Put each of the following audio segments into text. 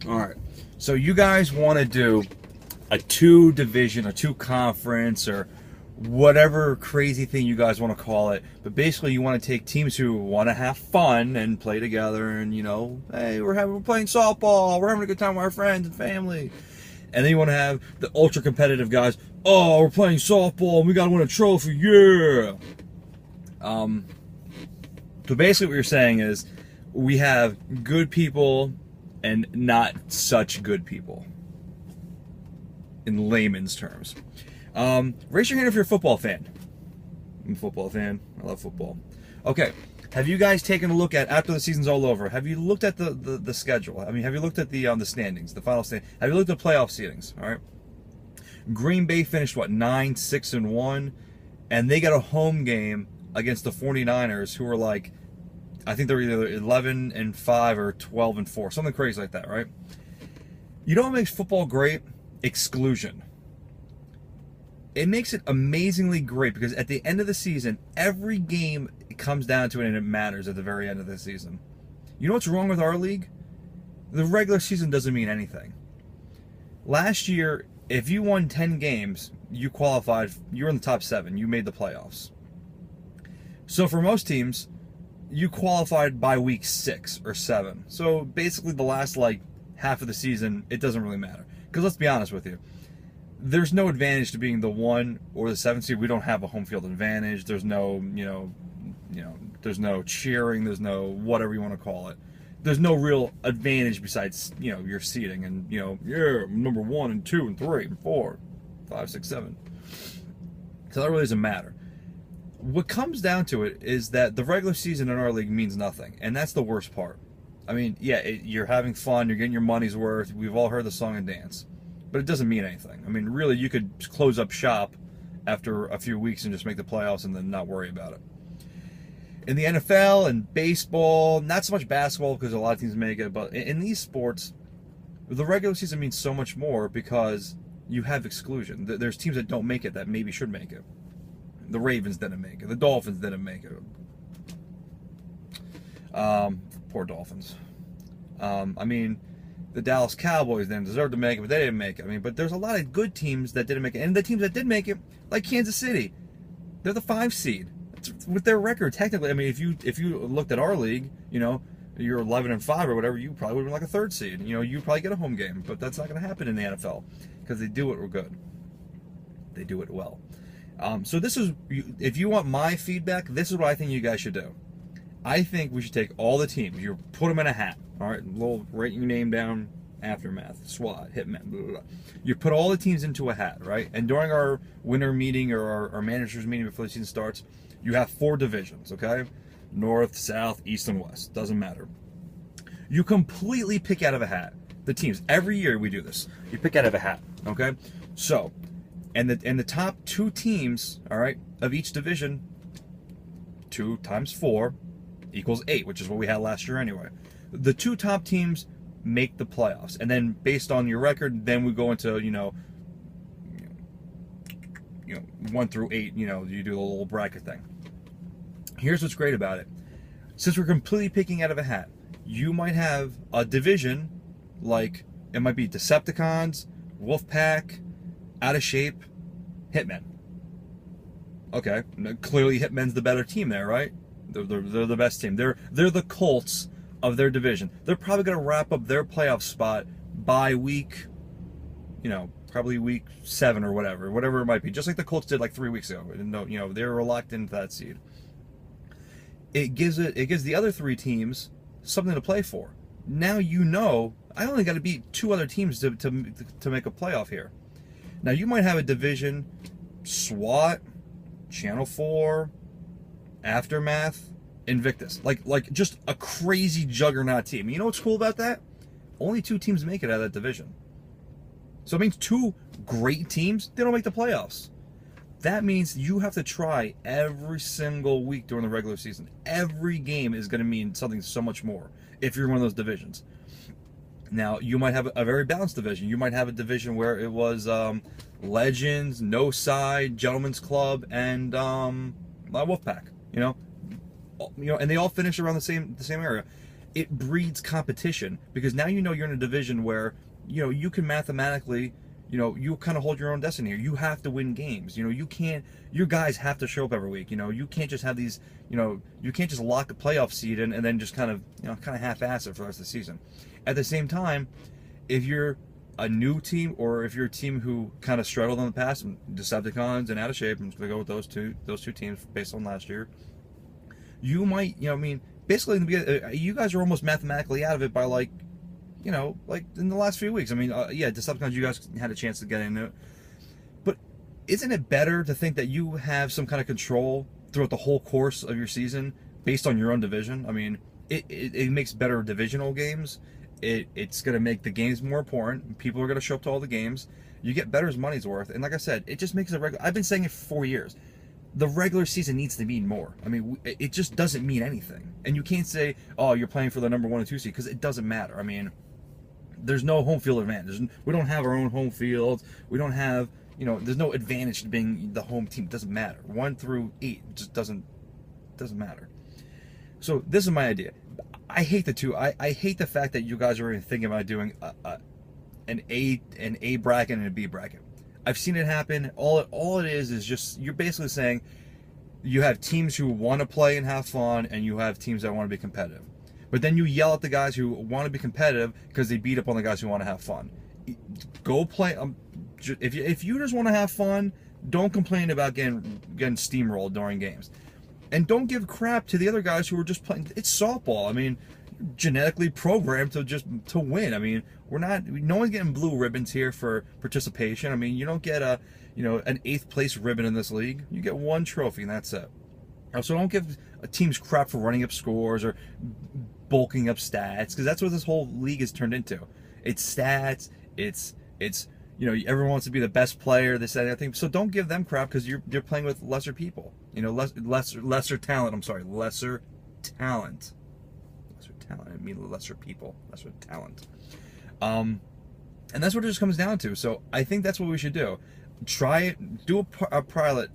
All right. So you guys want to do a 2 division, a 2 conference, or whatever crazy thing you guys want to call it. But basically, you want to take teams who want to have fun and play together, and hey, we're playing softball, we're having a good time with our friends and family. And then you want to have the ultra competitive guys. Oh, we're playing softball, and we got to win a trophy, yeah. So basically, what you're saying is we have good people and not such good people, in layman's terms. Raise your hand if you're a football fan. I'm a football fan. I love football. Okay. Have you guys taken a look at, after the season's all over, have you looked at the schedule? I mean, have you looked at the standings, the final standings? Have you looked at playoff seedings? All right. Green Bay finished, 9-6-1, and they got a home game against the 49ers, who were like, I think they're either 11-5 or 12-4, something crazy like that, right? You know what makes football great? Exclusion. It makes it amazingly great because at the end of the season, every game comes down to it and it matters at the very end of the season. You know what's wrong with our league? The regular season doesn't mean anything. Last year, if you won 10 games, you qualified, you were in the top 7, you made the playoffs. So for most teams, you qualified by week 6 or 7. So basically the last half of the season, it doesn't really matter. Because let's be honest with you, there's no advantage to being the 1 or the 7 seed. We don't have a home field advantage. There's no, there's no cheering. There's no whatever you want to call it. There's no real advantage besides, your seeding and, number 1 and 2 and 3 and 4, 5, 6, 7. So that really doesn't matter. What comes down to it is that the regular season in our league means nothing, and that's the worst part. I mean, yeah, you're having fun, you're getting your money's worth. We've all heard the song and dance, but it doesn't mean anything. I mean, really, you could close up shop after a few weeks and just make the playoffs and then not worry about it. In the NFL and baseball, not so much basketball because a lot of teams make it, but in these sports, the regular season means so much more because you have exclusion. There's teams that don't make it that maybe should make it. The Ravens didn't make it. The Dolphins didn't make it. Poor Dolphins. I mean, the Dallas Cowboys didn't deserve to make it, but they didn't make it. I mean, but there's a lot of good teams that didn't make it. And the teams that did make it, like Kansas City, they're the 5 seed. With their record, technically, I mean, if you looked at our league, you're 11-5 or whatever, you probably would have been like a 3rd seed. You'd probably get a home game, but that's not going to happen in the NFL because they do it good. They do it well. So this is, if you want my feedback, this is what I think you guys should do. I think we should take all the teams, you put them in a hat, all right, write your name down, Aftermath, SWAT, Hitman, blah, blah, blah. You put all the teams into a hat, right? And during our winter meeting or our managers meeting before the season starts, you have 4 divisions, okay? North, South, East, and West, doesn't matter. You completely pick out of a hat the teams. Every year we do this. You pick out of a hat, okay? So, and the top 2 teams, all right, of each division, 2 times 4 equals 8, which is what we had last year anyway. The 2 top teams make the playoffs, and then based on your record, then we go into 1 through 8. You do the little bracket thing. Here's what's great about it: since we're completely picking out of a hat, you might have a division like it might be Decepticons, Wolfpack, Out of Shape, Hitmen. Okay, clearly Hitmen's the better team there, right? They're the best team. They're the Colts of their division. They're probably going to wrap up their playoff spot by week, probably week 7 or whatever it might be. Just like the Colts did like 3 weeks ago. They were locked into that seed. It gives the other 3 teams something to play for. Now I only got to beat 2 other teams to make a playoff here. Now you might have a division, SWAT, Channel 4, Aftermath, Invictus, like just a crazy juggernaut team. You know what's cool about that? Only 2 teams make it out of that division. So it means 2 great teams, they don't make the playoffs. That means you have to try every single week during the regular season. Every game is going to mean something so much more if you're in one of those divisions. Now, you might have a very balanced division. You might have a division where it was Legends, No Side, Gentlemen's Club, and Wolfpack. And they all finish around the same area. it breeds competition, because now you know you're in a division where, you know, you can mathematically, you know, you kind of hold your own destiny here. You have to win games. You know, you can't, your guys have to show up every week. You know, you can't just have these, you know, you can't just lock a playoff seed in and then just kind of, you know, kind of half-ass it for the rest of the season. At the same time, if you're a new team, or if you're a team who kind of struggled in the past, Decepticons and Out of Shape, I'm just going to go with those two teams based on last year, you might, you know, I mean, basically in the beginning, you guys are almost mathematically out of it by, like, you know, like in the last few weeks. I mean, yeah, Decepticons, you guys had a chance to get into it. But isn't it better to think that you have some kind of control throughout the whole course of your season based on your own division? I mean, it makes better divisional games. It's going to make the games more important. People are going to show up to all the games. You get better as money's worth. And like I said, it just makes it regular. I've been saying it for 4 years. The regular season needs to mean more. I mean, it just doesn't mean anything. And you can't say, oh, you're playing for the number 1 and 2 seed, because it doesn't matter. I mean, there's no home field advantage. We don't have our own home field. We don't have, you know, there's no advantage to being the home team. It doesn't matter. 1 through 8 just doesn't matter. So this is my idea. I hate the two. I hate the fact that you guys are even thinking about doing an A bracket and a B bracket. I've seen it happen. All it is just, you're basically saying you have teams who want to play and have fun, and you have teams that want to be competitive. But then you yell at the guys who want to be competitive because they beat up on the guys who want to have fun. Go play. If you just want to have fun, don't complain about getting steamrolled during games, and don't give crap to the other guys who are just playing. It's softball. I mean, you're genetically programmed to win. I mean, no one's getting blue ribbons here for participation. I mean, you don't get an 8th place ribbon in this league. You get 1 trophy, and that's it. So don't give teams crap for running up scores or bulking up stats, because that's what this whole league has turned into. It's stats. It's you know, everyone wants to be the best player, this, that, and that thing. So don't give them crap, because you're playing with lesser people. You know, lesser talent. I'm sorry, lesser talent. Lesser talent. I mean lesser people. Lesser talent. And that's what it just comes down to. So I think that's what we should do. Try it. Do a pilot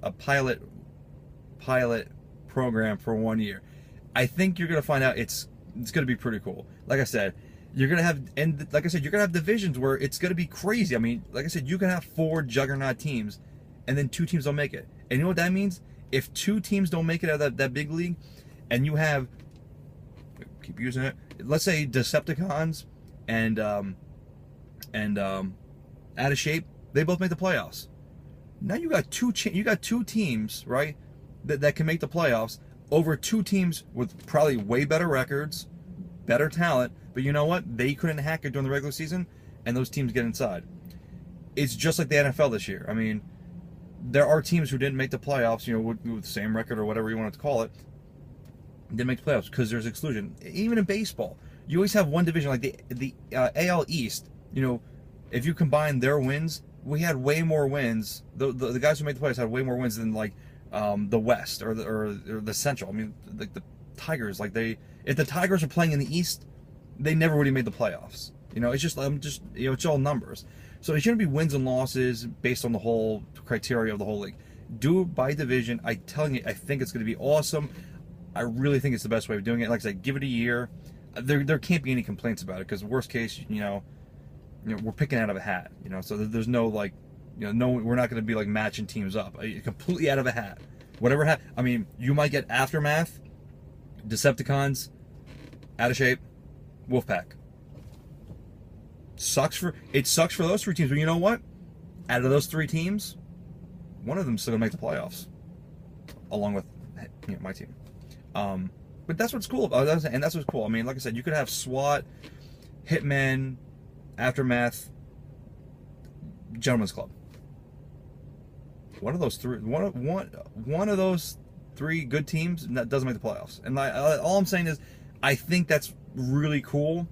program for 1 year. I think you're gonna find out it's gonna be pretty cool. Like I said, you're gonna have, and like I said, you're gonna have divisions where it's gonna be crazy. I mean, like I said, you can have 4 juggernaut teams, and then 2 teams don't make it. And you know what that means? If 2 teams don't make it out of that big league, and you have, keep using it, let's say Decepticons and Out of Shape, they both make the playoffs. Now you got two teams, right, that can make the playoffs over 2 teams with probably way better records, better talent, but you know what? They couldn't hack it during the regular season, and those teams get inside. It's just like the NFL this year. I mean, there are teams who didn't make the playoffs, you know, with the same record or whatever you want to call it, didn't make the playoffs because there's exclusion. Even in baseball, you always have one division, like the AL East. You know, if you combine their wins, we had way more wins. The guys who made the playoffs had way more wins than like the West or the Central. I mean, like the Tigers, like if the Tigers were playing in the East, they never would have made the playoffs. You know, it's just you know, it's all numbers. So it shouldn't be wins and losses based on the whole criteria of the whole league. Do it by division. I'm telling you, I think it's going to be awesome. I really think it's the best way of doing it. Like I said, give it a year. There can't be any complaints about it, because worst case, you know, we're picking out of a hat. You know, so there's no, like, you know, we're not going to be like matching teams up. Completely out of a hat. Whatever hat. I mean, you might get Aftermath, Decepticons, Out of Shape, Wolfpack. It sucks for those 3 teams, but you know what? Out of those 3 teams, one of them's still gonna make the playoffs, along with, you know, my team. But that's what's cool about it, and that's what's cool. I mean, like I said, you could have SWAT, Hitmen, Aftermath, Gentlemen's Club. One of those 3 good teams that doesn't make the playoffs. And all I'm saying is, I think that's really cool.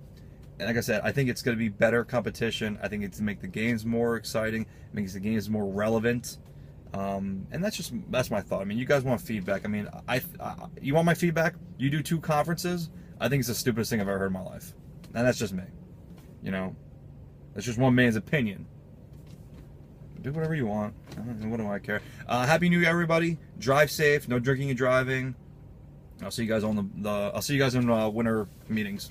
And like I said, I think it's going to be better competition. I think it's to make the games more exciting, makes the games more relevant. And that's my thought. I mean, you guys want feedback. I mean, you want my feedback? You do 2 conferences? I think it's the stupidest thing I've ever heard in my life. And that's just me. You know, that's just one man's opinion. Do whatever you want. What do I care? Happy New Year, everybody. Drive safe. No drinking and driving. I'll see you guys on the I'll see you guys in winter meetings.